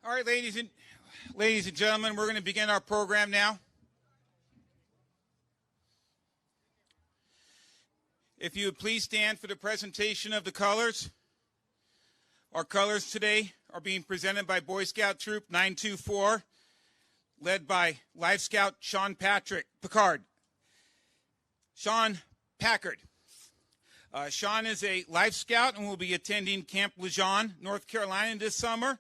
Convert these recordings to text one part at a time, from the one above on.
All right, ladies and gentlemen, we're going to begin our program now. If you would please stand for the presentation of the colors. Our colors today are being presented by Boy Scout Troop 924, led by Life Scout Sean Packard. Sean Packard. Sean is a Life Scout and will be attending Camp Lejeune, North Carolina this summer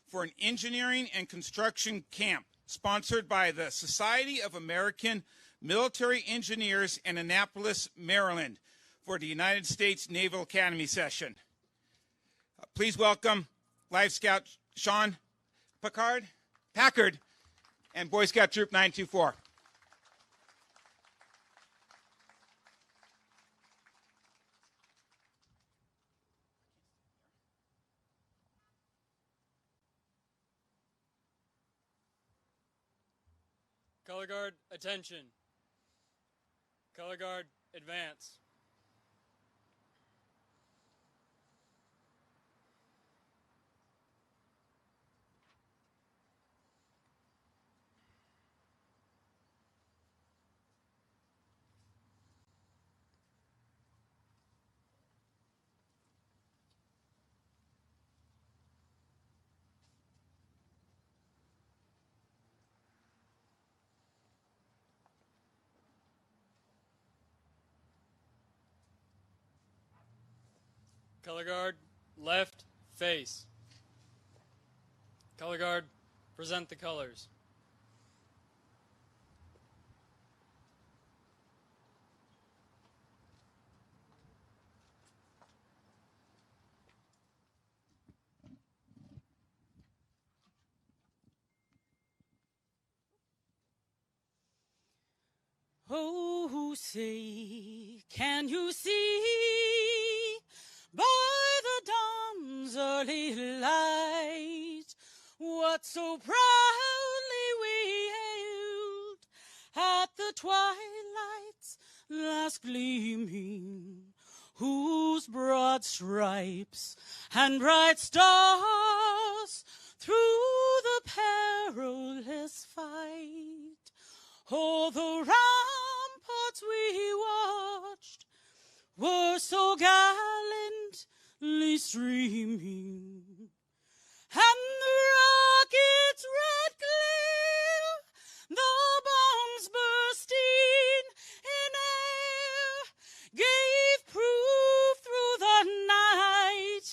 for an engineering and construction camp sponsored by the Society of American Military Engineers in Annapolis, Maryland for the United States Naval Academy session. Please welcome Life Scout Sean Packard and Boy Scout Troop 924. Color Guard, attention. Color Guard, advance. Color Guard, left, face. Color Guard, present the colors. Oh, say, can you see by the dawn's early light what so proudly we hailed at the twilight's last gleaming, whose broad stripes and bright stars through the perilous fight, oh, the ramparts we watched were so gallantly streaming, and the rocket's red glare, the bombs bursting in air, gave proof through the night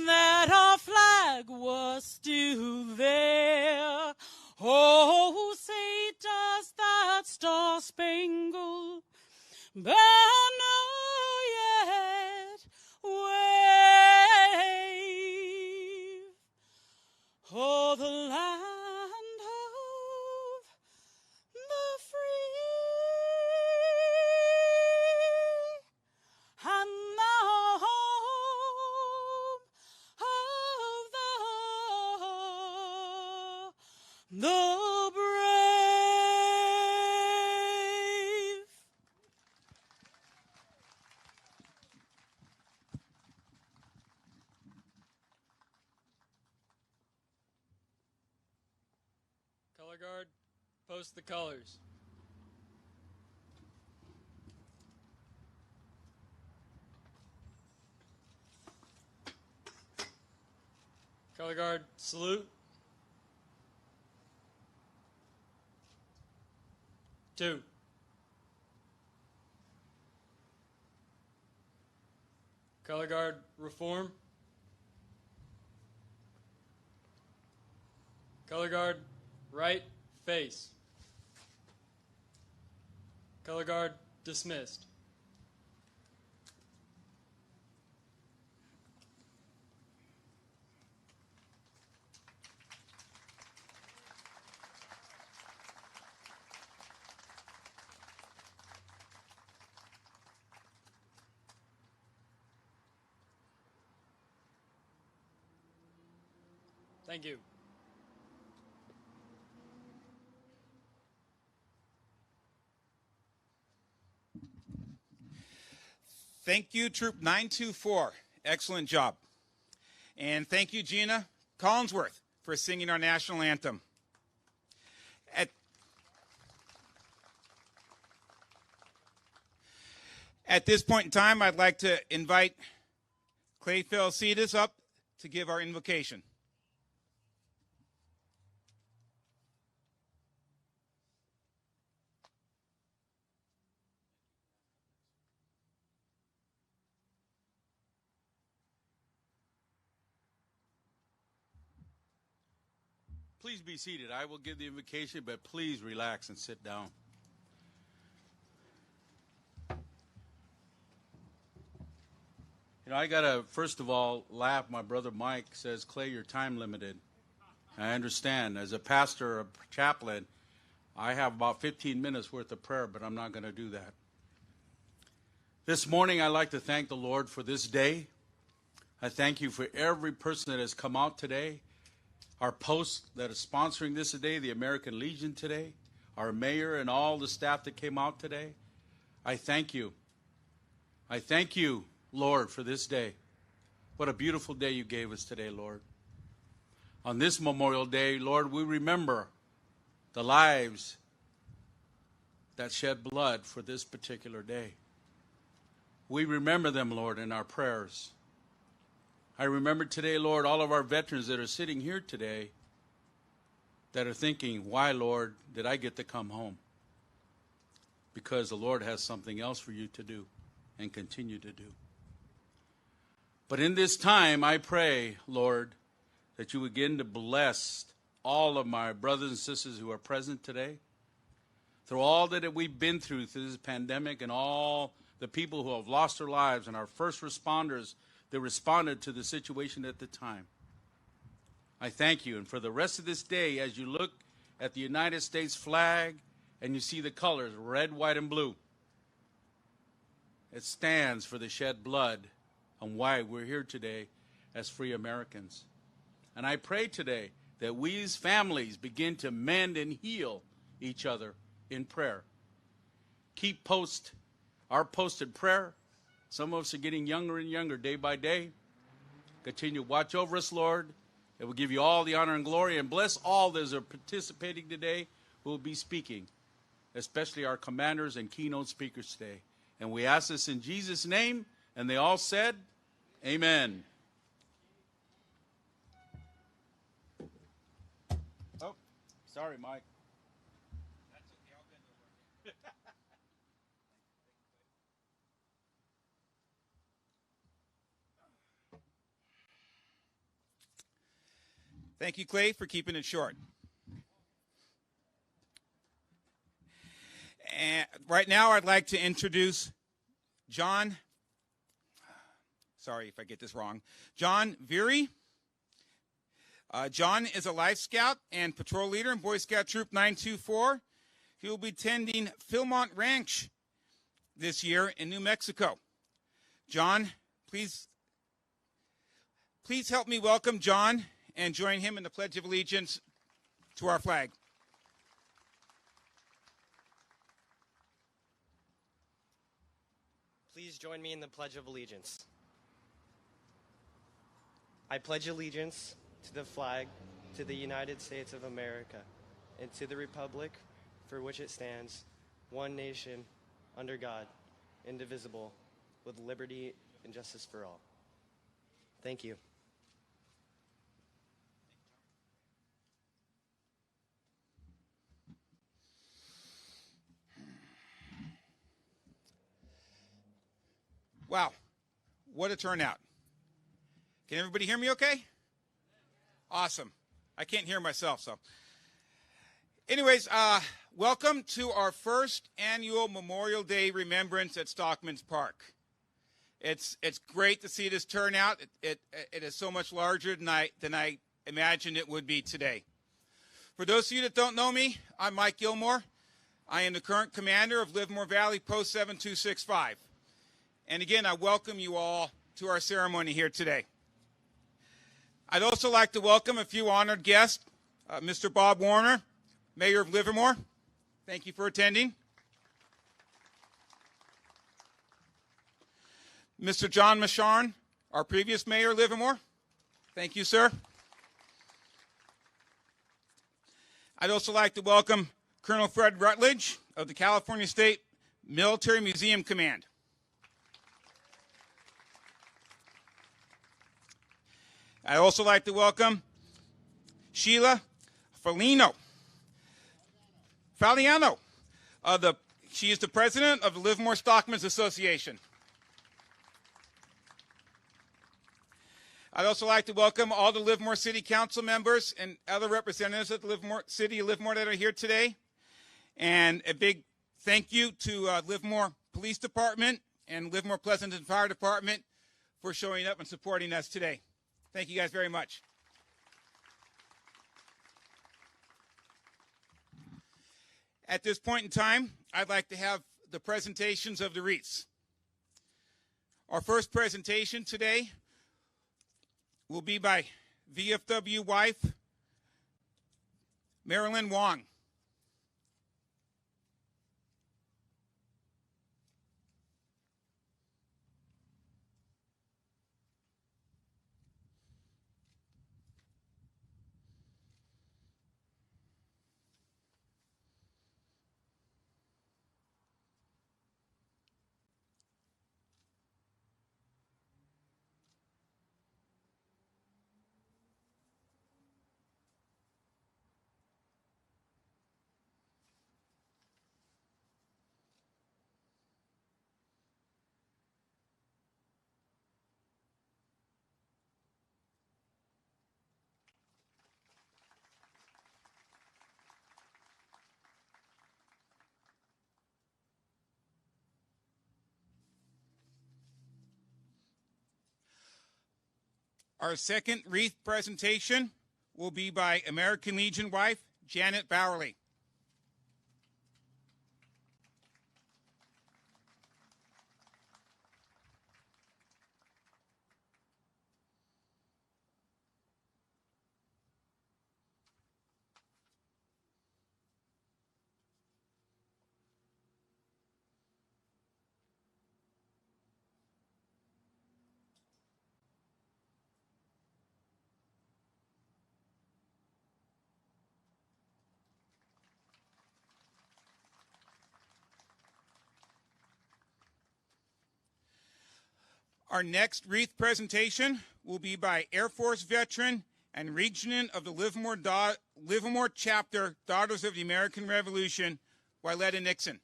that our flag was still there. Oh, say does that star-spangled banner yet wave? Oh, the land of the free and the home of the brave. Color Guard, post the colors. Color Guard, salute. 2. Color Guard, reform. Color Guard, right, face. Color Guard, dismissed. Thank you. Thank you, Troop 924. Excellent job. And thank you, Gina Collinsworth, for singing our national anthem. At this point in time, I'd like to invite Clay Felicitas up to give our invocation. Please be seated. I will give the invocation, but please relax and sit down. You know, I got to, first of all, laugh. My brother Mike says, Clay, you're time limited. I understand. As a pastor, a chaplain, I have about 15 minutes worth of prayer, but I'm not going to do that. This morning, I'd like to thank the Lord for this day. I thank you for every person that has come out today. Our post that is sponsoring this today, the American Legion today, our mayor and all the staff that came out today. I thank you. I thank you, Lord, for this day. What a beautiful day you gave us today, Lord. On this Memorial Day, Lord, we remember the lives that shed blood for this particular day. We remember them, Lord, in our prayers. I remember today, Lord, all of our veterans that are sitting here today that are thinking, why, Lord, did I get to come home? Because the Lord has something else for you to do and continue to do. But in this time, I pray, Lord, that you begin to bless all of my brothers and sisters who are present today. Through all that we've been through this pandemic and all the people who have lost their lives and our first responders that responded to the situation at the time. I thank you. And for the rest of this day, as you look at the United States flag and you see the colors, red, white, and blue, it stands for the shed blood and why we're here today as free Americans. And I pray today that we as families begin to mend and heal each other in prayer. Keep our posted prayer. Some of us are getting younger and younger day by day. Continue to watch over us, Lord. It will give you all the honor and glory, and bless all those that are participating today who will be speaking, especially our commanders and keynote speakers today. And we ask this in Jesus' name, and they all said, amen. Oh, sorry, Mike. That's okay, I'll bend over. Thank you, Clay, for keeping it short. And right now, I'd like to introduce John. Sorry if I get this wrong. John Veery. John is a Life Scout and patrol leader in Boy Scout Troop 924. He will be attending Philmont Ranch this year in New Mexico. John, please help me welcome John and join him in the Pledge of Allegiance to our flag. Please join me in the Pledge of Allegiance. I pledge allegiance to the flag, to the United States of America, and to the republic for which it stands, one nation, under God, indivisible, with liberty and justice for all. Thank you. Wow, what a turnout. Can everybody hear me okay? Awesome. I can't hear myself, so. Anyways, welcome to our first annual Memorial Day Remembrance at Stockman's Park. It's great to see this turnout. It is so much larger than I imagined it would be today. For those of you that don't know me, I'm Mike Gilmore. I am the current commander of Livermore Valley Post 7265. And again, I welcome you all to our ceremony here today. I'd also like to welcome a few honored guests. Mr. Bob Warner, Mayor of Livermore. Thank you for attending. Mr. John Masharn, our previous mayor of Livermore. Thank you, sir. I'd also like to welcome Colonel Fred Rutledge of the California State Military Museum Command. I'd also like to welcome Sheila Faliano. She is the president of the Livermore Stockmen's Association. I'd also like to welcome all the Livermore City Council members and other representatives of the City of Livermore that are here today. And a big thank you to Livermore Police Department and Livermore Pleasanton Fire Department for showing up and supporting us today. Thank you guys very much. At this point in time, I'd like to have the presentations of the wreaths. Our first presentation today will be by VFW wife Marilyn Wong. Our second wreath presentation will be by American Legion wife Janet Bowerly. Our next wreath presentation will be by Air Force veteran and regent of the Livermore chapter, Daughters of the American Revolution, Wyletta Nixon.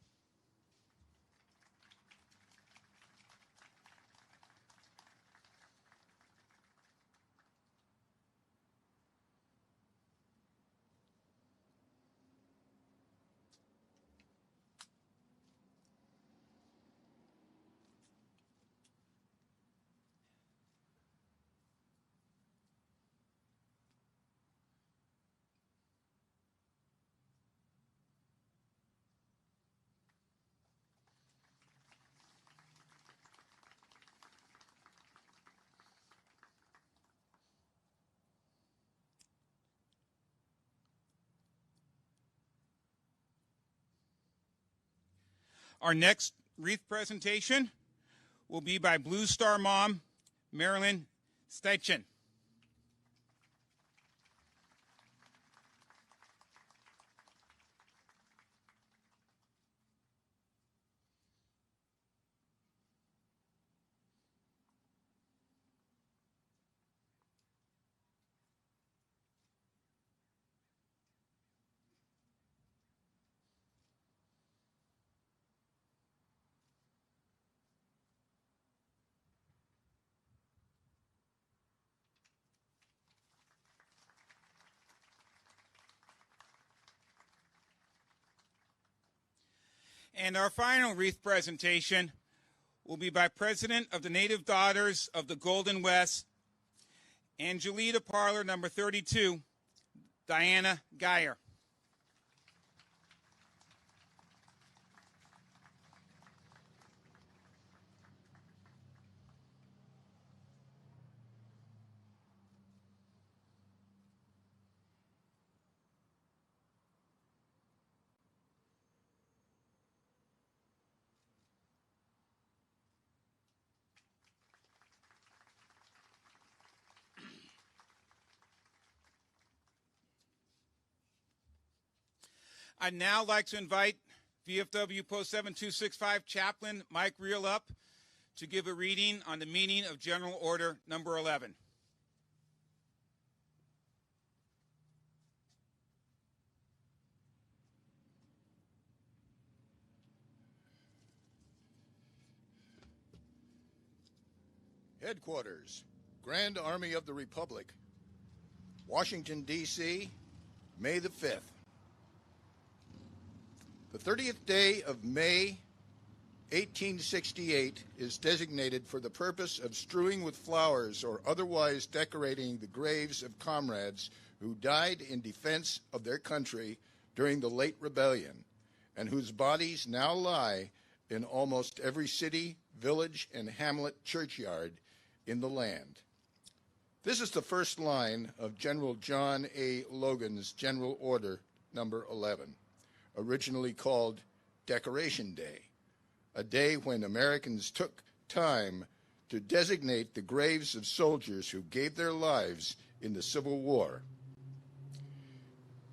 Our next wreath presentation will be by Blue Star mom, Marilyn Steichen. And our final wreath presentation will be by President of the Native Daughters of the Golden West, Angelita Parlor, number 32, Diana Geyer. I'd now like to invite VFW Post 7265 Chaplain Mike Reel up to give a reading on the meaning of General Order number 11. Headquarters, Grand Army of the Republic, Washington, D.C., May the 5th. The 30th day of May, 1868, is designated for the purpose of strewing with flowers or otherwise decorating the graves of comrades who died in defense of their country during the late rebellion, and whose bodies now lie in almost every city, village, and hamlet churchyard in the land. This is the first line of General John A. Logan's General Order number 11, originally called Decoration Day, a day when Americans took time to designate the graves of soldiers who gave their lives in the Civil War.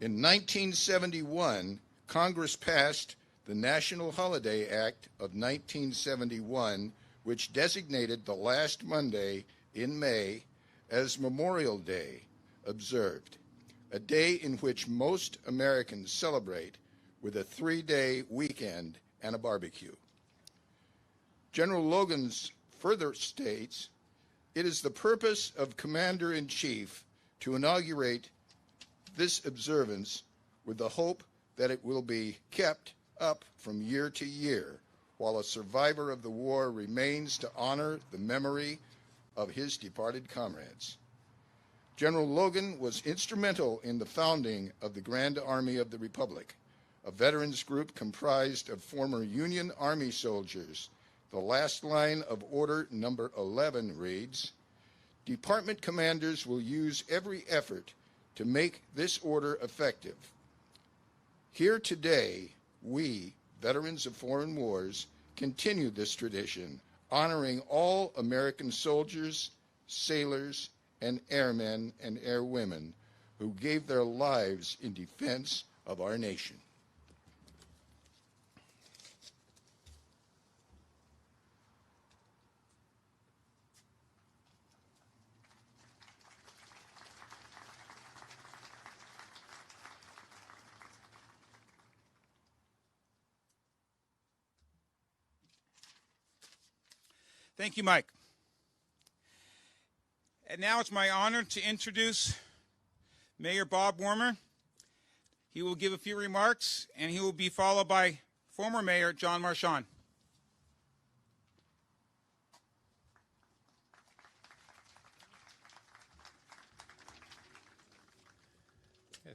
In 1971, Congress passed the National Holiday Act of 1971, which designated the last Monday in May as Memorial Day observed, a day in which most Americans celebrate with a 3-day weekend and a barbecue. General Logan's further states, "It is the purpose of Commander-in-Chief to inaugurate this observance with the hope that it will be kept up from year to year while a survivor of the war remains to honor the memory of his departed comrades." General Logan was instrumental in the founding of the Grand Army of the Republic, a veterans group comprised of former Union Army soldiers. The last line of Order number 11 reads, "Department commanders will use every effort to make this order effective. Here today, we, veterans of foreign wars, continue this tradition, honoring all American soldiers, sailors, and airmen and airwomen who gave their lives in defense of our nation." Thank you, Mike. And now it's my honor to introduce Mayor Bob Wormer. He will give a few remarks, and he will be followed by former Mayor John Marchand.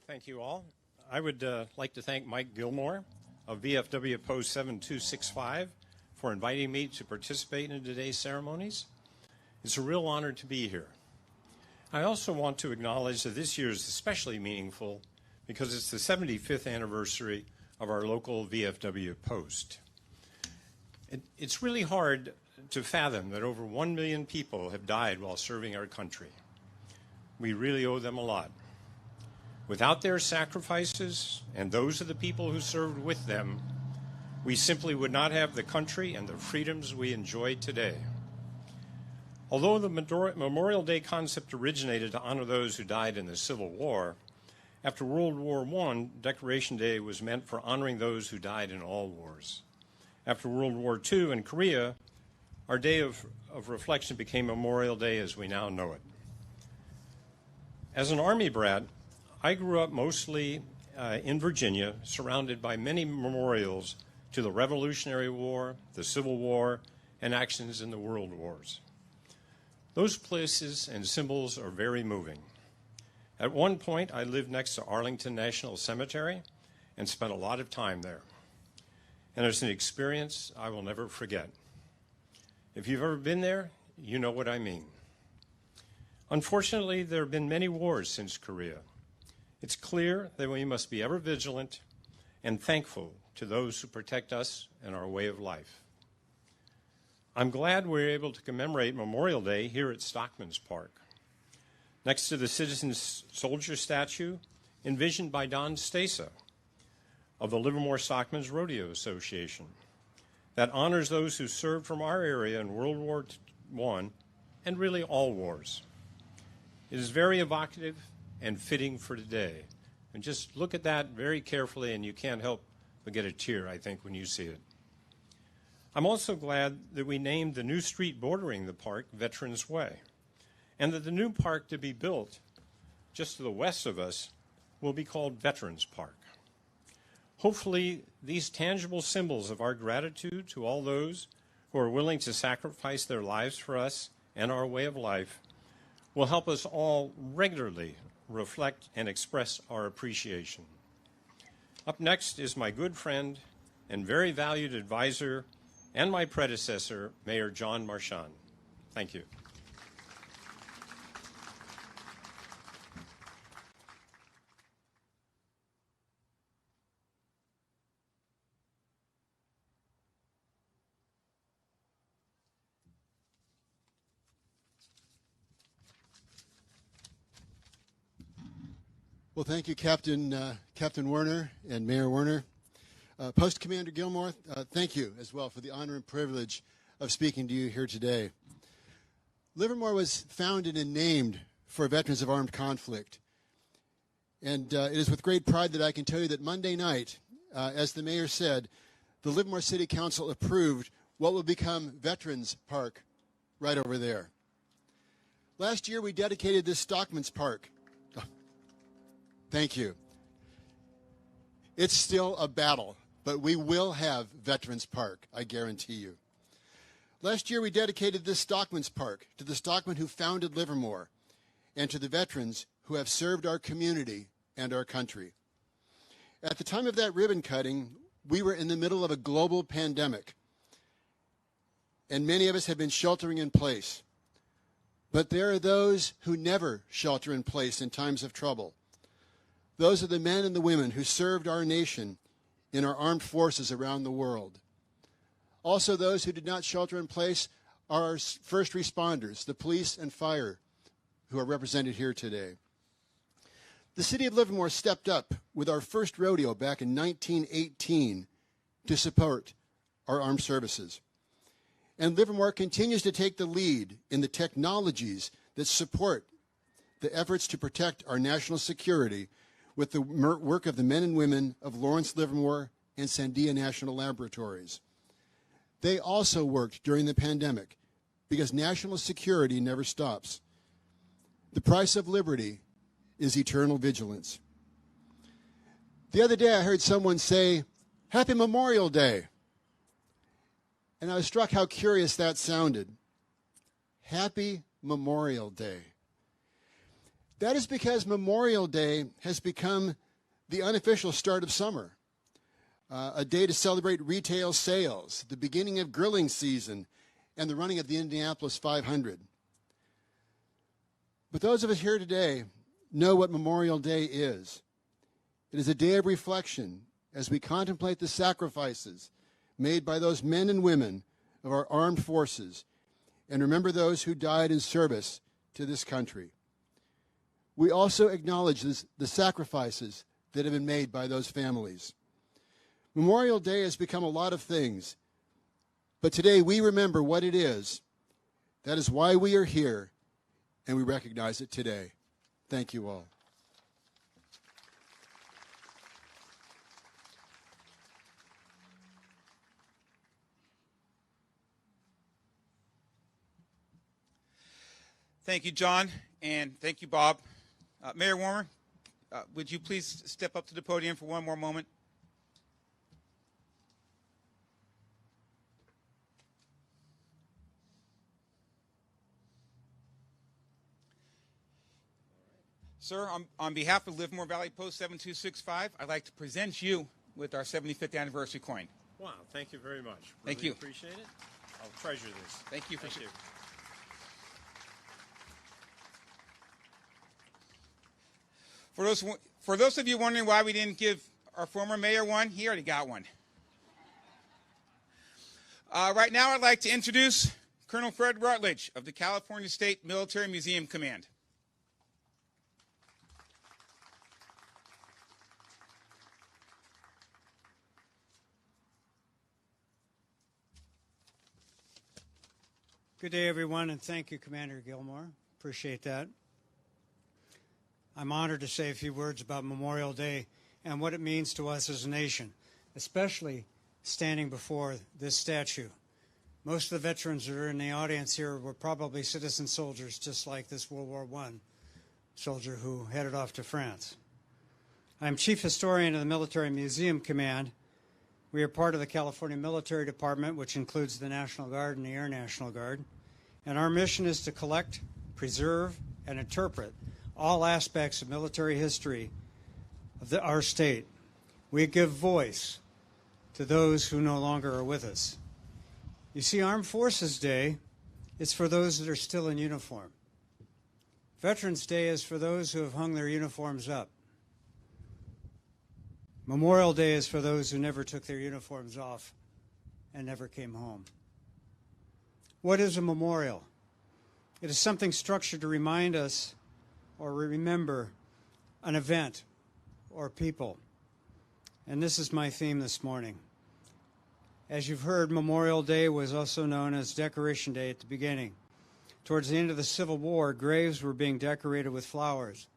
Thank you all. I would like to thank Mike Gilmore of VFW Post 7265 for inviting me to participate in today's ceremonies. It's a real honor to be here. I also want to acknowledge that this year is especially meaningful because it's the 75th anniversary of our local VFW post. It's really hard to fathom that over 1 million people have died while serving our country. We really owe them a lot. Without their sacrifices and those of the people who served with them, we simply would not have the country and the freedoms we enjoy today. Although the Memorial Day concept originated to honor those who died in the Civil War, after World War I, Decoration Day was meant for honoring those who died in all wars. After World War II in Korea, our day of reflection became Memorial Day as we now know it. As an Army brat, I grew up mostly in Virginia, surrounded by many memorials to the Revolutionary War, the Civil War, and actions in the World Wars. Those places and symbols are very moving. At one point, I lived next to Arlington National Cemetery and spent a lot of time there. And it's an experience I will never forget. If you've ever been there, you know what I mean. Unfortunately, there have been many wars since Korea. It's clear that we must be ever vigilant and thankful to those who protect us and our way of life. I'm glad we're able to commemorate Memorial Day here at Stockman's Park, next to the Citizen Soldier statue envisioned by Don Stasa. of the Livermore Stockmen's Rodeo Association that honors those who served from our area in World War I and really all wars. It is very evocative and fitting for today. And just look at that very carefully and you can't help but get a tear, I think, when you see it. I'm also glad that we named the new street bordering the park Veterans Way, and that the new park to be built just to the west of us will be called Veterans Park. Hopefully, these tangible symbols of our gratitude to all those who are willing to sacrifice their lives for us and our way of life will help us all regularly reflect and express our appreciation. Up next is my good friend and very valued advisor and my predecessor, Mayor John Marchand. Thank you. Well, thank you, Captain Werner and Mayor Werner. Post Commander Gilmore, thank you as well for the honor and privilege of speaking to you here today. Livermore was founded and named for veterans of armed conflict. And it is with great pride that I can tell you that Monday night, as the mayor said, the Livermore City Council approved what will become Veterans Park right over there. Last year, we dedicated this Stockman's Park. Thank you. It's still a battle, but we will have Veterans Park, I guarantee you. Last year, we dedicated this Stockman's Park to the stockmen who founded Livermore and to the veterans who have served our community and our country. At the time of that ribbon cutting, we were in the middle of a global pandemic, and many of us have been sheltering in place. But there are those who never shelter in place in times of trouble. Those are the men and the women who served our nation in our armed forces around the world. Also, those who did not shelter in place are our first responders, the police and fire, who are represented here today. The city of Livermore stepped up with our first rodeo back in 1918 to support our armed services. And Livermore continues to take the lead in the technologies that support the efforts to protect our national security with the work of the men and women of Lawrence Livermore and Sandia National Laboratories. They also worked during the pandemic because national security never stops. The price of liberty is eternal vigilance. The other day I heard someone say, "Happy Memorial Day." And I was struck how curious that sounded. Happy Memorial Day. That is because Memorial Day has become the unofficial start of summer, a day to celebrate retail sales, the beginning of grilling season, and the running of the Indianapolis 500. But those of us here today know what Memorial Day is. It is a day of reflection as we contemplate the sacrifices made by those men and women of our armed forces and remember those who died in service to this country. We also acknowledge the sacrifices that have been made by those families. Memorial Day has become a lot of things, but today we remember what it is. That is why we are here, and we recognize it today. Thank you all. Thank you, John, and thank you, Bob. Mayor Warner, would you please step up to the podium for one more moment? Sir, on behalf of Livermore Valley Post 7265, I'd like to present you with our 75th anniversary coin. Wow, thank you very much. Thank Really you. Appreciate it. I'll treasure this. Thank you for Thank you. For those of you wondering why we didn't give our former mayor one, he already got one. Right now, I'd like to introduce Colonel Fred Rutledge of the California State Military Museum Command. Good day, everyone, and thank you, Commander Gilmore. Appreciate that. I'm honored to say a few words about Memorial Day and what it means to us as a nation, especially standing before this statue. Most of the veterans that are in the audience here were probably citizen soldiers, just like this World War I soldier who headed off to France. I'm Chief Historian of the Military Museum Command. We are part of the California Military Department, which includes the National Guard and the Air National Guard. And our mission is to collect, preserve, and interpret all aspects of military history of our state. We give voice to those who no longer are with us. You see, Armed Forces Day is for those that are still in uniform. Veterans Day is for those who have hung their uniforms up. Memorial Day is for those who never took their uniforms off and never came home. What is a memorial? It is something structured to remind us or remember an event or people. And this is my theme this morning. As you've heard, Memorial Day was also known as Decoration Day at the beginning. Towards the end of the Civil War, graves were being decorated with flowers.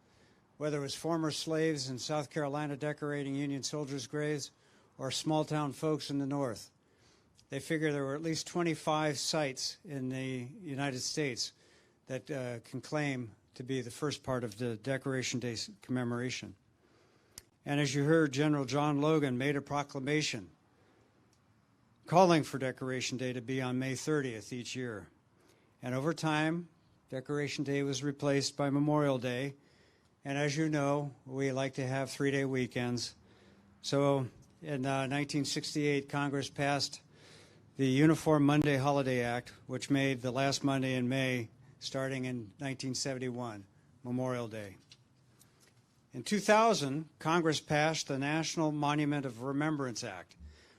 Whether it was former slaves in South Carolina decorating Union soldiers' graves or small-town folks in the North. They figure there were at least 25 sites in the United States that can claim to be the first part of the Decoration Day commemoration. And as you heard, General John Logan made a proclamation calling for Decoration Day to be on May 30th each year. And over time, Decoration Day was replaced by Memorial Day. And as you know, we like to have 3-day weekends. So in 1968, Congress passed the Uniform Monday Holiday Act, which made the last Monday in May, starting in 1971, Memorial Day. In 2000, Congress passed the National Monument of Remembrance Act,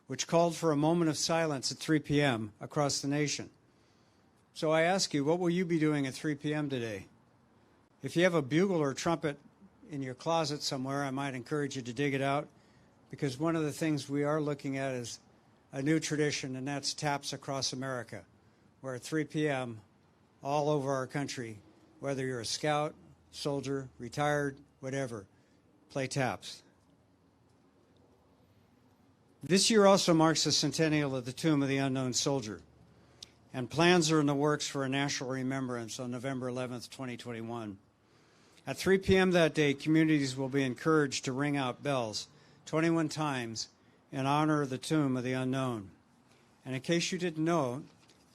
which called for a moment of silence at 3 p.m. across the nation. So I ask you, what will you be doing at 3 p.m. today? If you have a bugle or trumpet in your closet somewhere, I might encourage you to dig it out, because one of the things we are looking at is a new tradition, and that's taps across America, where at 3 p.m. all over our country, whether you're a scout, soldier, retired, whatever, play taps. This year also marks the centennial of the Tomb of the Unknown Soldier, and plans are in the works for a national remembrance on November 11th, 2021. At 3 p.m. that day, communities will be encouraged to ring out bells 21 times in honor of the Tomb of the Unknown. And in case you didn't know,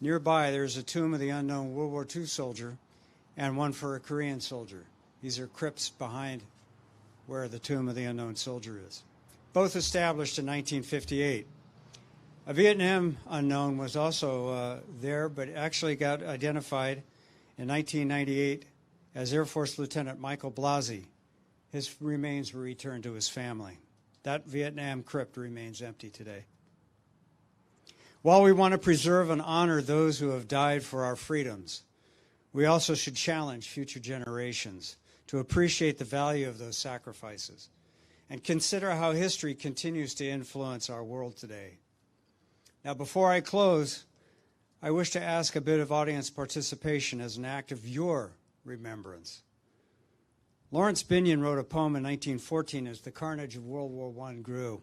nearby there's a Tomb of the Unknown World War II soldier and one for a Korean soldier. These are crypts behind where the Tomb of the Unknown Soldier is. Both established in 1958. A Vietnam unknown was also there, but actually got identified in 1998 as Air Force Lieutenant Michael Blasey. His remains were returned to his family. That Vietnam crypt remains empty today. While we want to preserve and honor those who have died for our freedoms, we also should challenge future generations to appreciate the value of those sacrifices and consider how history continues to influence our world today. Now, before I close, I wish to ask a bit of audience participation as an act of your remembrance. Lawrence Binion wrote a poem in 1914 as the carnage of World War I grew.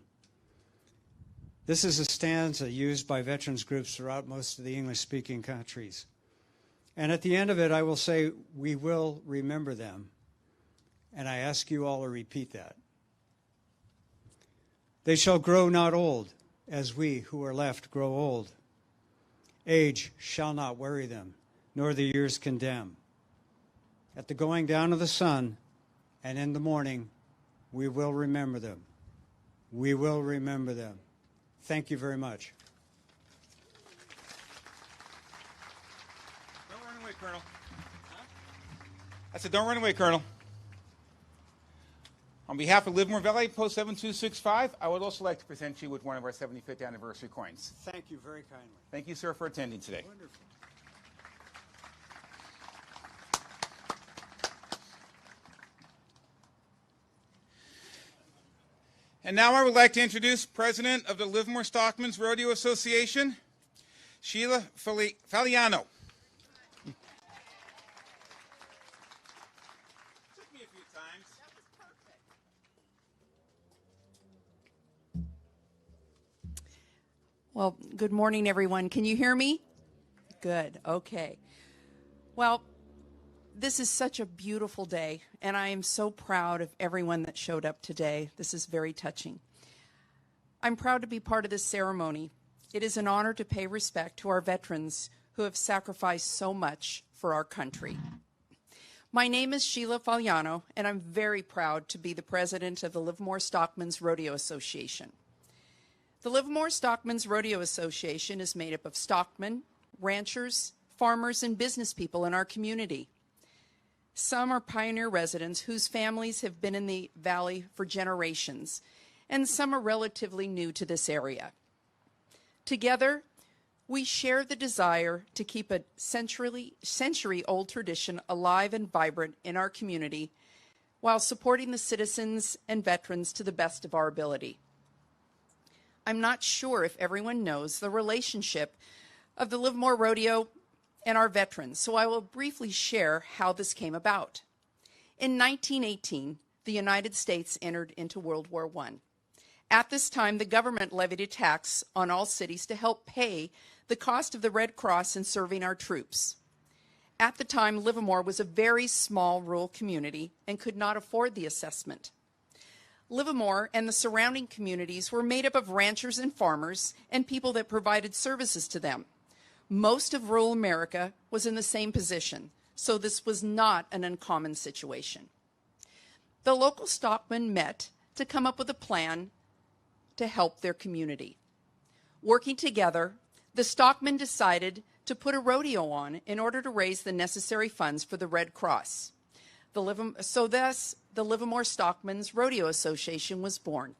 This is a stanza used by veterans groups throughout most of the English-speaking countries. And at the end of it, I will say, we will remember them. And I ask you all to repeat that. They shall grow not old, as we who are left grow old. Age shall not worry them, nor the years condemn. At the going down of the sun, and in the morning, we will remember them. We will remember them. Thank you very much. Don't run away, Colonel. I said, don't run away, Colonel. On behalf of Livermore Valley Post 7265, I would also like to present you with one of our 75th anniversary coins. Thank you very kindly. Thank you, sir, for attending today. Wonderful. And now I would like to introduce President of the Livermore Stockmen's Rodeo Association, Sheila Faliano. Well, good morning, everyone. Can you hear me? Good. Okay. Well, this is such a beautiful day, and I am so proud of everyone that showed up today. This is very touching. I'm proud to be part of this ceremony. It is an honor to pay respect to our veterans who have sacrificed so much for our country. My name is Sheila Fagliano, and I'm very proud to be the president of the Livermore Stockmen's Rodeo Association. The Livermore Stockmen's Rodeo Association is made up of stockmen, ranchers, farmers, and business people in our community. Some are pioneer residents whose families have been in the valley for generations, and some are relatively new to this area. Together, we share the desire to keep a century-old tradition alive and vibrant in our community while supporting the citizens and veterans to the best of our ability. I'm not sure if everyone knows the relationship of the Livermore Rodeo and our veterans, so I will briefly share how this came about. In 1918, the United States entered into World War I. At this time, the government levied a tax on all cities to help pay the cost of the Red Cross in serving our troops. At the time, Livermore was a very small rural community and could not afford the assessment. Livermore and the surrounding communities were made up of ranchers and farmers and people that provided services to them. Most of rural America was in the same position, so this was not an uncommon situation. The local stockmen met to come up with a plan to help their community. Working together, the stockmen decided to put a rodeo on in order to raise the necessary funds for the Red Cross. Thus, the Livermore Stockmen's Rodeo Association was born.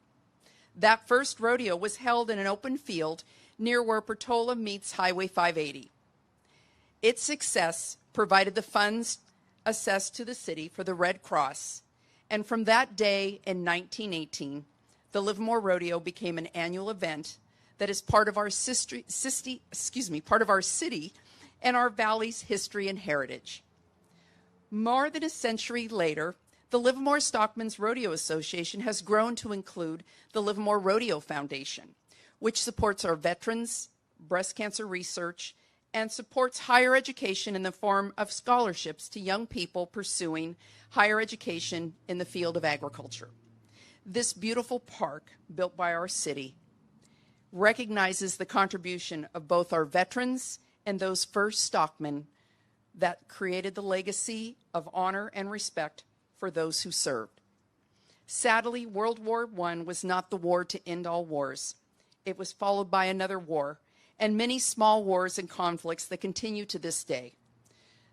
That first rodeo was held in an open field near where Portola meets Highway 580. Its success provided the funds assessed to the city for the Red Cross, and from that day in 1918, the Livermore Rodeo became an annual event that is part of our city and our valley's history and heritage. More than a century later, the Livermore Stockmen's Rodeo Association has grown to include the Livermore Rodeo Foundation, which supports our veterans, breast cancer research, and supports higher education in the form of scholarships to young people pursuing higher education in the field of agriculture. This beautiful park, built by our city, recognizes the contribution of both our veterans and those first stockmen that created the legacy of honor and respect for those who served. Sadly, World War I was not the war to end all wars. It was followed by another war, and many small wars and conflicts that continue to this day.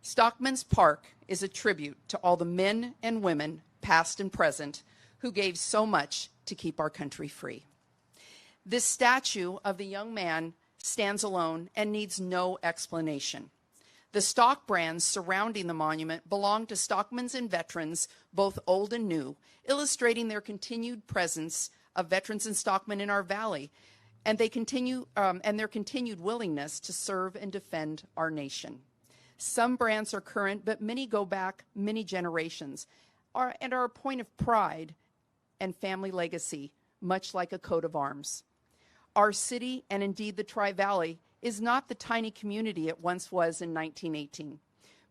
Stockman's Park is a tribute to all the men and women, past and present, who gave so much to keep our country free. This statue of the young man stands alone and needs no explanation. The stock brands surrounding the monument belong to stockmen's and veterans, both old and new, illustrating their continued presence of veterans and stockmen in our valley, and their continued willingness to serve and defend our nation. Some brands are current, but many go back many generations and are a point of pride and family legacy, much like a coat of arms. Our city, and indeed the Tri-Valley, is not the tiny community it once was in 1918.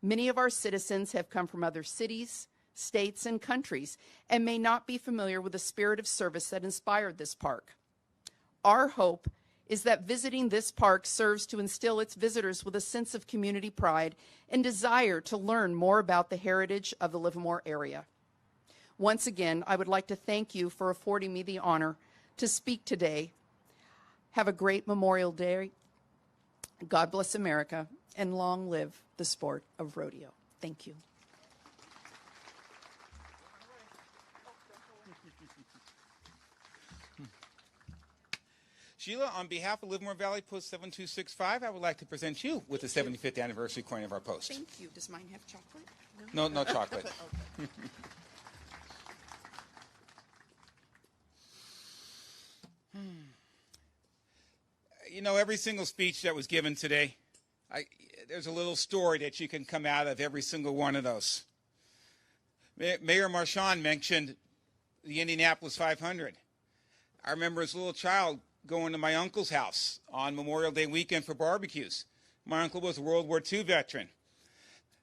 Many of our citizens have come from other cities, states, and countries, and may not be familiar with the spirit of service that inspired this park. Our hope is that visiting this park serves to instill its visitors with a sense of community pride and desire to learn more about the heritage of the Livermore area. Once again, I would like to thank you for affording me the honor to speak today. Have a great Memorial Day. God bless America, and long live the sport of rodeo. Thank you. Sheila, on behalf of Livermore Valley Post 7265, I would like to present you with the 75th anniversary coin of our post. Thank you. Does mine have chocolate? No chocolate. Okay. You know, every single speech that was given today, there's a little story that you can come out of every single one of those. Mayor Marchand mentioned the Indianapolis 500. I remember as a little child going to my uncle's house on Memorial Day weekend for barbecues. My uncle was a World War II veteran.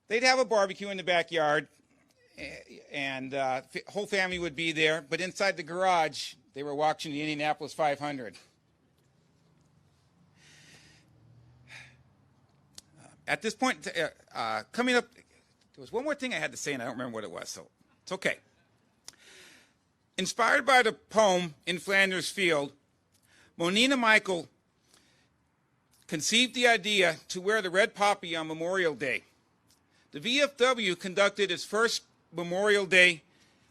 They'd have a barbecue in the backyard, and whole family would be there, but inside the garage, they were watching the Indianapolis 500. At this point, coming up, there was one more thing I had to say, and I don't remember what it was, so it's okay. Inspired by the poem In Flanders Field, Monina Michael conceived the idea to wear the red poppy on Memorial Day. The VFW conducted its first Memorial Day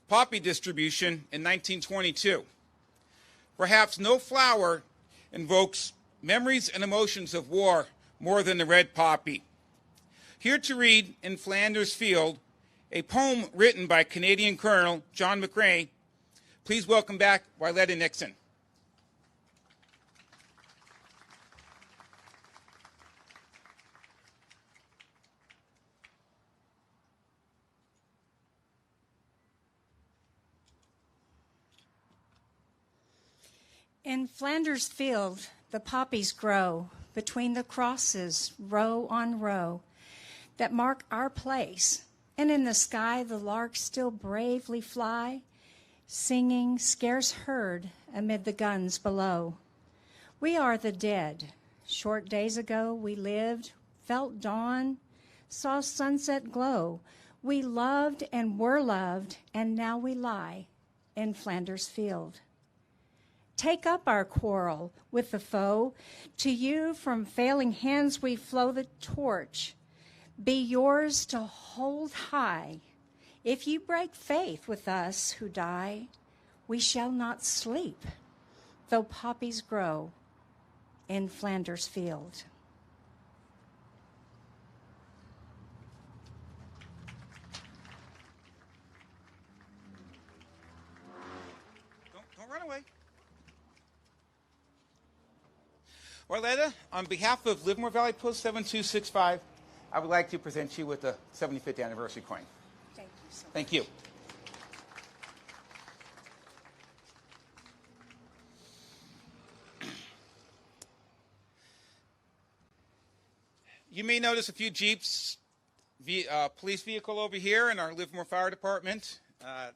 poppy distribution in 1922. Perhaps no flower invokes memories and emotions of war more than the red poppy. Here to read In Flanders Field, a poem written by Canadian Colonel John McCrae. Please welcome back Wyletta Nixon. In Flanders Field, the poppies grow between the crosses, row on row, that mark our place. And in the sky, the larks still bravely fly, singing scarce heard amid the guns below. We are the dead. Short days ago, we lived, felt dawn, saw sunset glow. We loved and were loved, and now we lie in Flanders Field. Take up our quarrel with the foe. To you from failing hands we flow the torch. Be yours to hold high. If you break faith with us who die, we shall not sleep, though poppies grow in Flanders Field. Don't run away. Wyletta, on behalf of Livermore Valley Post 7265, I would like to present you with the 75th anniversary coin. Thank you so much. Thank you. You may notice a few Jeeps, police vehicle over here in our Livermore Fire Department.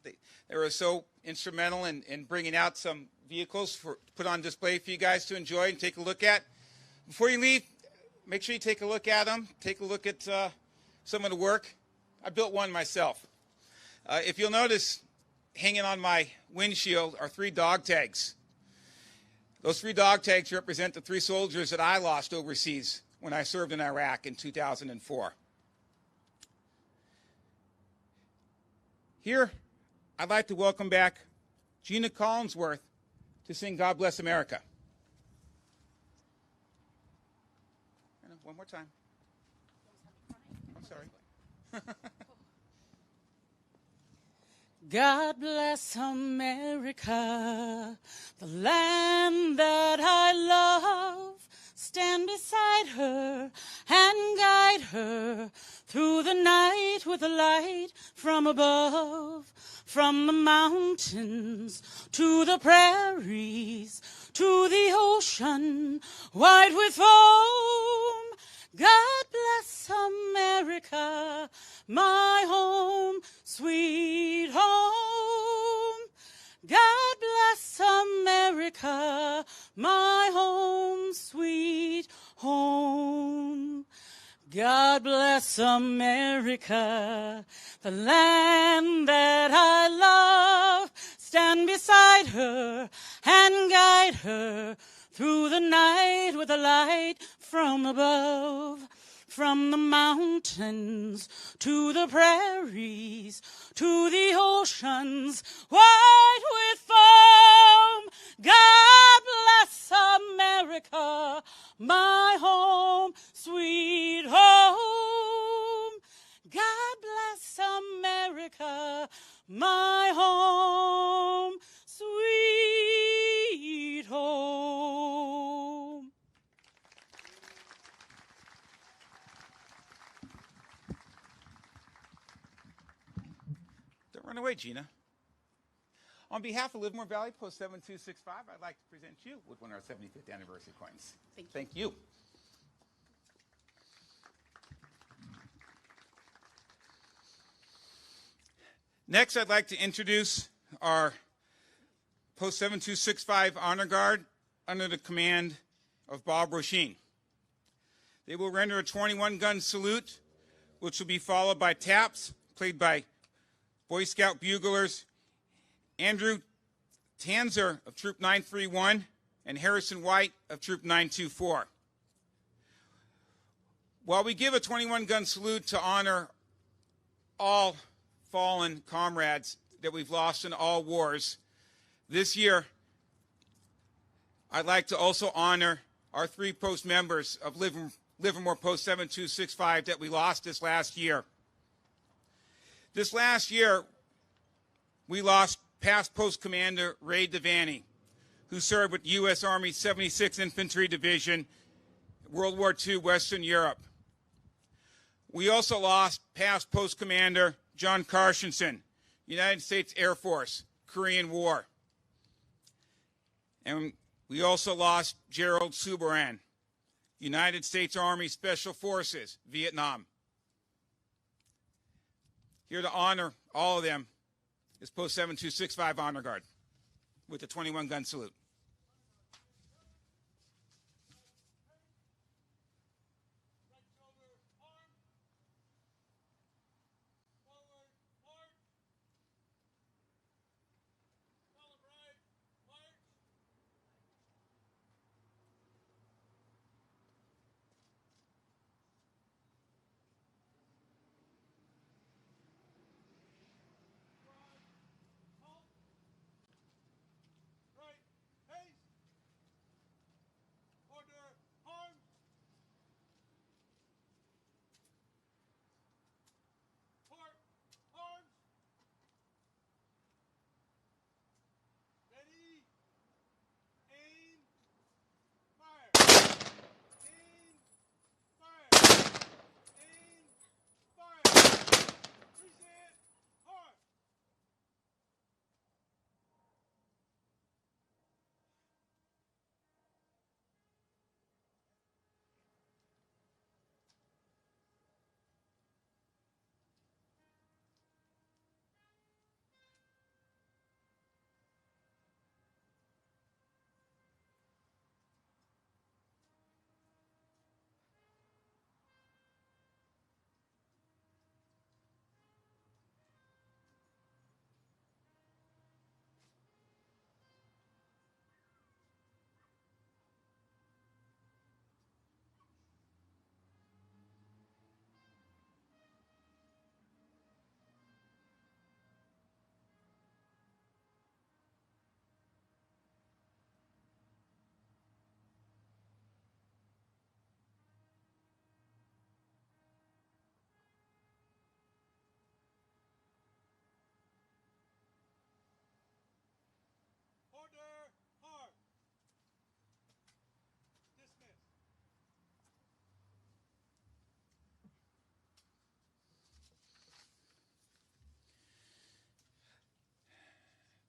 They were so instrumental in bringing out some vehicles to put on display for you guys to enjoy and take a look at. Before you leave, make sure you take a look at them. Take a look at some of the work. I built one myself. If you'll notice, hanging on my windshield are 3 dog tags. Those 3 dog tags represent the 3 soldiers that I lost overseas when I served in Iraq in 2004. Here, I'd like to welcome back Gina Collinsworth to sing God Bless America. One more time. I'm sorry. God bless America, the land that I love. Stand beside her and guide her through the night with a light from above. From the mountains to the prairies to the ocean wide with foam. God bless America, my home, sweet home. God bless America, my home, sweet home. God bless America, the land that I love. Stand beside her and guide her through the night with a light from above. From the mountains to the prairies to the oceans white with foam. God bless America, my home, sweet home. God bless America, my home, sweet home. Don't run away, Gina. On behalf of Livermore Valley Post 7265, I'd like to present you with one of our 75th anniversary coins. Thank you. Next, I'd like to introduce our Post 7265 Honor Guard under the command of Bob Rochine. They will render a 21-gun salute, which will be followed by taps played by Boy Scout buglers Andrew Tanzer of Troop 931 and Harrison White of Troop 924. While we give a 21-gun salute to honor all fallen comrades that we've lost in all wars, this year I'd like to also honor our 3 post members of Livermore Post 7265 that we lost this last year. This last year, we lost past post commander Ray Devaney, who served with U.S. Army 76th Infantry Division, World War II, Western Europe. We also lost past post commander John Carshenson, United States Air Force, Korean War. And we also lost Gerald Subaran, United States Army Special Forces, Vietnam. Here to honor all of them is Post 7265 Honor Guard with a 21-gun salute.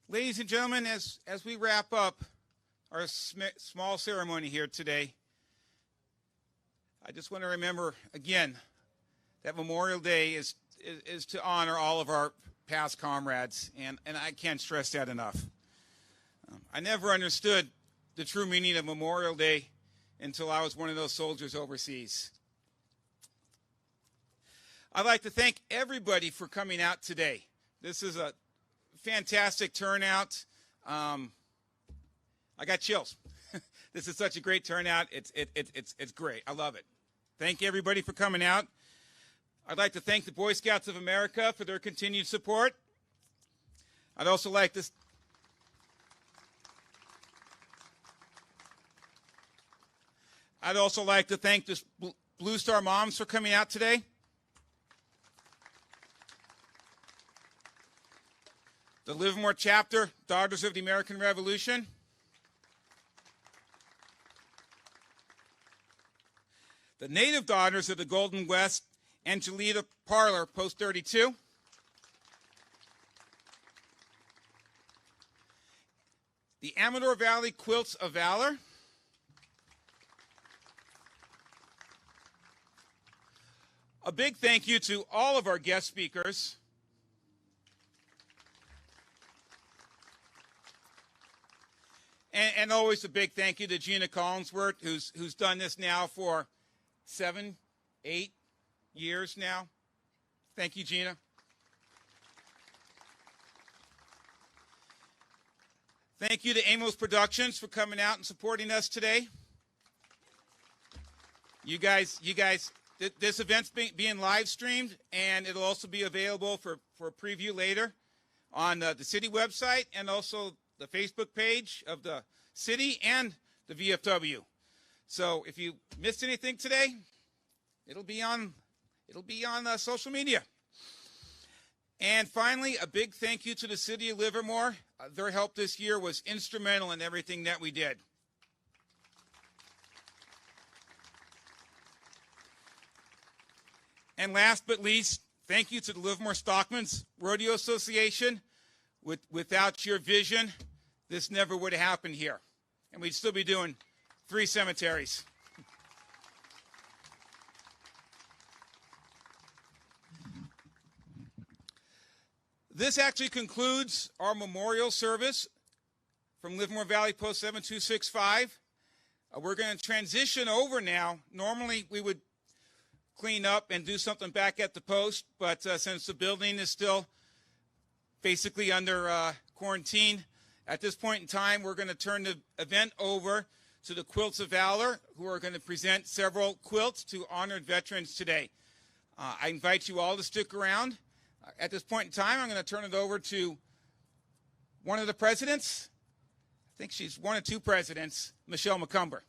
Ladies and gentlemen, as we wrap up our small ceremony here today, I just want to remember again that Memorial Day is to honor all of our past comrades, and I can't stress that enough. I never understood the true meaning of Memorial Day until I was one of those soldiers overseas. I'd like to thank everybody for coming out today. This is a fantastic turnout. I got chills. This is such a great turnout. It's great. I love it. Thank everybody for coming out. I'd like to thank the Boy Scouts of America for their continued support. I'd also like to thank the Blue Star moms for coming out today. The Livermore chapter, Daughters of the American Revolution. The Native Daughters of the Golden West, Angelita Parlor, Post 32. the Amador Valley Quilts of Valor, a big thank you to all of our guest speakers, and always a big thank you to Gina Collinsworth, who's done this now for 7, 8 years now. Thank you, Gina. Thank you to Amos Productions for coming out and supporting us today. You guys, this event's being live streamed, and it'll also be available for a preview later on the city website and also the Facebook page of the city and the VFW. So if you missed anything today, it'll be on social media. And finally, a big thank you to the city of Livermore. Their help this year was instrumental in everything that we did. And last but least, thank you to the Livermore Stockmen's Rodeo Association. Without your vision, this never would have happened here. And we'd still be doing 3 cemeteries. This actually concludes our memorial service from Livermore Valley Post 7265. We're going to transition over now. Normally we would clean up and do something back at the post, but since the building is still basically under quarantine, at this point in time, we're going to turn the event over to the Quilts of Valor, who are going to present several quilts to honored veterans today. I invite you all to stick around. At this point in time, I'm going to turn it over to one of the presidents. I think she's one of 2 presidents, Michelle McCumber.